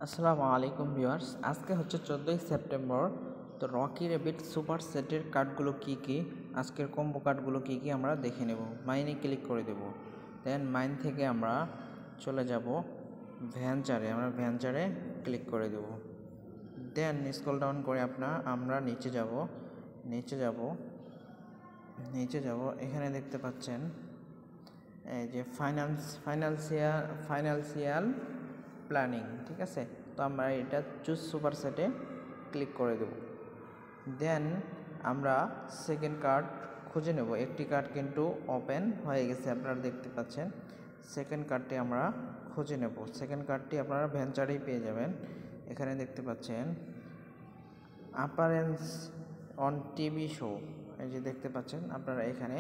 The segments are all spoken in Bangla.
আসসালামু আলাইকুম ভিউয়ার্স, আজকে হচ্ছে 14ই সেপ্টেম্বর। তো রকি র্যাবিট সুপার সেটের কার্ডগুলো কি কি, আজকের কম্বো কার্ডগুলো কি কি আমরা দেখে নেব। মাইনে ক্লিক করে দেব। দেন মাইন থেকে আমরা চলে যাব ভ্যানচারে, আমরা ভ্যানচারে ক্লিক করে দেব। দেন স্ক্রল ডাউন করে আমরা নিচে যাব। এখানে দেখতে পাচ্ছেন এই যে ফাইন্যান্সিয়াল প্ল্যানিং, ঠিক আছে। তো আমরা এটা চুজ সুপার সেটে ক্লিক করে দেব। দেন আমরা সেকেন্ড কার্ড খুঁজে নেব। একটি কার্ড কিন্তু ওপেন হয়ে গেছে, আপনারা দেখতে পাচ্ছেন। সেকেন্ড কার্ডটি আমরা খুঁজে নেব। সেকেন্ড কার্ডটি আপনারা ভেঞ্চারেই পেয়ে যাবেন। এখানে দেখতে পাচ্ছেন অ্যাপারেন্স অন টিভি শো, এই যে দেখতে পাচ্ছেন আপনারা। এখানে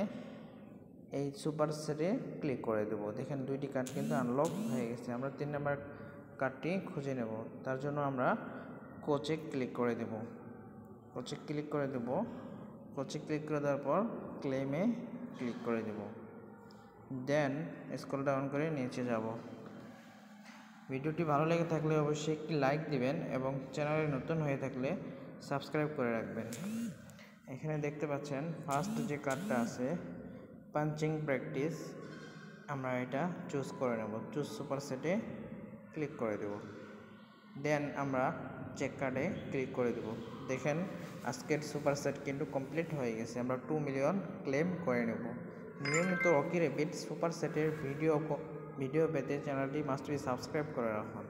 এই সুপার সেটে ক্লিক করে দেব। দেখেন দুইটি কার্ড কিন্তু আনলক হয়ে গেছে। আমরা 3 নম্বর কার্ডটি খুঁজে নেব। তার জন্য আমরা কোচে ক্লিক করে দেব। কোচে ক্লিক করে দেওয়ার পর ক্লেমে ক্লিক করে দেব। দেন স্ক্রল ডাউন করে নিচে যাব। ভিডিওটি ভালো লেগে থাকলে অবশ্যই একটি লাইক দিবেন এবং চ্যানেলে নতুন হয়ে থাকলে সাবস্ক্রাইব করে রাখবেন। এখানে দেখতে পাচ্ছেন ফার্স্ট যে কার্ডটা আছে পাঞ্চিং প্র্যাকটিস, আমরা এটা চুজ করে নেব। চুজ সুপার সেটে ক্লিক করে দেব। দেন আমরা চেক কার্ডে ক্লিক করে দেব। দেখেন আজকের সুপার সেট কিন্তু কমপ্লিট হয়ে গেছে। আমরা 2 মিলিয়ন ক্লেম করে নেব। নিয়মিত রকি র্যাবিট সুপার সেটের ভিডিও পেতে চ্যানেলটি মাস্ট বি সাবস্ক্রাইব করে রাখুন।